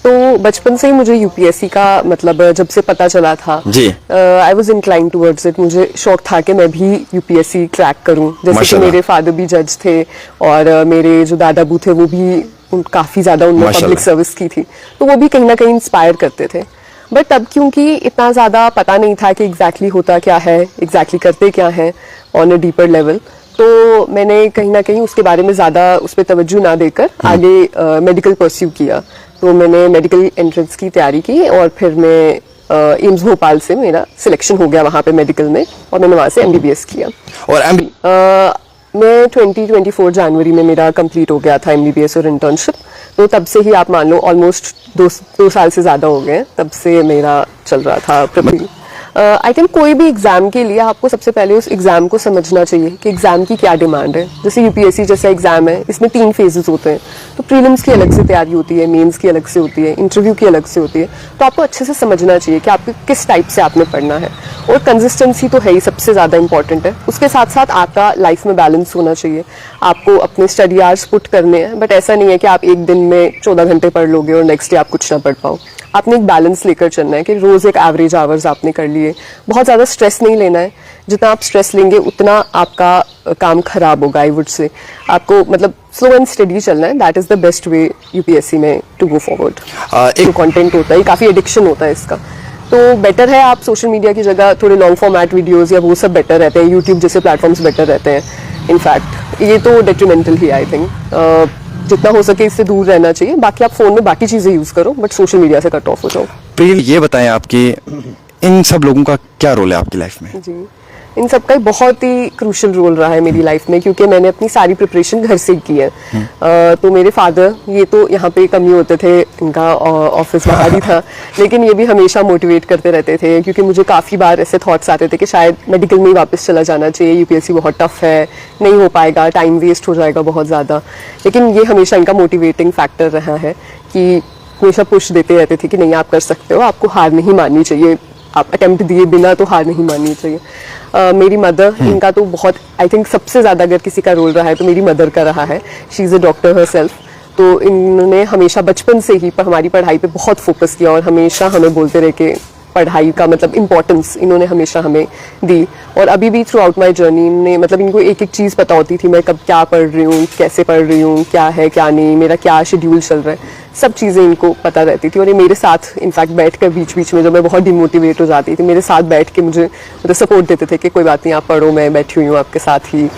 तो बचपन से ही मुझे यूपीएससी का मतलब जब से पता चला था जी। I was inclined towards it. मुझे शौक था कि मैं भी यूपीएससी क्रैक करूं, जैसे कि माशाल्लाह। मेरे फादर भी जज थे और मेरे जो दादा बू थे वो भी काफी ज्यादा उनने माशाल्लाह। पब्लिक सर्विस की थी, तो वो भी कहीं ना कहीं इंस्पायर करते थे। बट तब क्योंकि इतना ज्यादा पता नहीं था कि एग्जैक्टली होता क्या है, एग्जैक्टली करते क्या है ऑन अ डीपर लेवल, तो मैंने कहीं ना कहीं उसके बारे में ज्यादा उस पर तवज्जो ना देकर आगे मेडिकल परस्यू किया। तो मैंने मेडिकल एंट्रेंस की तैयारी की और फिर मैं एम्स भोपाल से मेरा सिलेक्शन हो गया वहाँ पे मेडिकल में, और मैंने वहाँ से एमबीबीएस किया। और मैं 2024 जनवरी में मेरा कंप्लीट हो गया था एमबीबीएस और इंटर्नशिप, तो तब से ही आप मान लो ऑलमोस्ट दो साल से ज़्यादा हो गए, तब से मेरा चल रहा था प्रिपरेशन। आई थिंक कोई भी एग्जाम के लिए आपको सबसे पहले उस एग्जाम को समझना चाहिए कि एग्जाम की क्या डिमांड है। जैसे यूपीएससी जैसा एग्जाम है, इसमें 3 फेजेस होते हैं, तो प्रीलिम्स की अलग से तैयारी होती है, मेंस की अलग से होती है, इंटरव्यू की अलग से होती है। तो आपको अच्छे से समझना चाहिए कि आपको किस टाइप से आपने पढ़ना है, और कंसिस्टेंसी तो है ही सबसे ज़्यादा इंपॉर्टेंट है। उसके साथ साथ आपका लाइफ में बैलेंस होना चाहिए। आपको अपने स्टडी आवर्स पुट करने हैं, बट ऐसा नहीं है कि आप एक दिन में 14 घंटे पढ़ लोगे और नेक्स्ट डे आप कुछ ना पढ़ पाओ। आपने एक बैलेंस लेकर चलना है कि रोज एक एवरेज आवर्स आपने कर लिए। बहुत ज़्यादा स्ट्रेस नहीं लेना है, जितना आप स्ट्रेस लेंगे उतना आपका काम खराब होगा। आई वुड से आपको मतलब स्लो एंड स्टडी चलना है, that is the best way UPSC में टू गो फॉरवर्ड। जो कंटेंट होता है काफ़ी एडिक्शन होता है इसका, तो बेटर है आप सोशल मीडिया की जगह थोड़े लॉन्ग फॉर्मेट वीडियोस या वो सब बेटर रहते हैं, यूट्यूब जैसे प्लेटफॉर्म्स बेटर रहते हैं। इनफैक्ट ये तो डेट्रीमेंटल ही आई थिंक, जितना हो सके इससे दूर रहना चाहिए। बाकी आप फोन में बाकी चीजें यूज करो, बट सोशल मीडिया से कट ऑफ हो जाओ। प्रिय, ये बताएं आपकी इन सब लोगों का क्या रोल है आपकी लाइफ में? जी, इन सब का बहुत ही क्रूशियल रोल रहा है मेरी लाइफ में, क्योंकि मैंने अपनी सारी प्रिपरेशन घर से ही की है। तो मेरे फादर, ये तो यहाँ पे कम ही होते थे, इनका ऑफिस बाहर ही था, लेकिन ये भी हमेशा मोटिवेट करते रहते थे, क्योंकि मुझे काफ़ी बार ऐसे थॉट्स आते थे कि शायद मेडिकल में ही वापस चला जाना चाहिए, यूपीएससी बहुत टफ है, नहीं हो पाएगा, टाइम वेस्ट हो जाएगा बहुत ज़्यादा। लेकिन ये हमेशा इनका मोटिवेटिंग फैक्टर रहा है कि हमेशा पुश देते रहते थे कि नहीं आप कर सकते हो, आपको हार नहीं माननी चाहिए, आप अटेम्प्ट दिए बिना तो हार नहीं माननी चाहिए। मेरी मदर, इनका तो बहुत आई थिंक सबसे ज़्यादा अगर किसी का रोल रहा है तो मेरी मदर का रहा है। She is a doctor herself, तो इन्होंने हमेशा बचपन से ही हमारी पढ़ाई पे बहुत फोकस किया और हमेशा हमें बोलते रहे कि पढ़ाई का मतलब इम्पोर्टेंस इन्होंने हमेशा हमें दी। और अभी भी थ्रू आउट माई जर्नी इन्होंने मतलब इनको एक एक चीज़ पता होती थी, मैं कब क्या पढ़ रही हूँ, कैसे पढ़ रही हूँ, क्या है क्या नहीं, मेरा क्या शेड्यूल चल रहा है, सब चीज़ें इनको पता रहती थी। और ये मेरे साथ इनफैक्ट बैठ कर बीच बीच में जब मैं बहुत डिमोटिवेट हो जाती थी, मेरे साथ बैठ के मुझे मतलब सपोर्ट देते थे कि कोई बात नहीं आप पढ़ो, मैं बैठी हुई हूँ आपके साथ ही।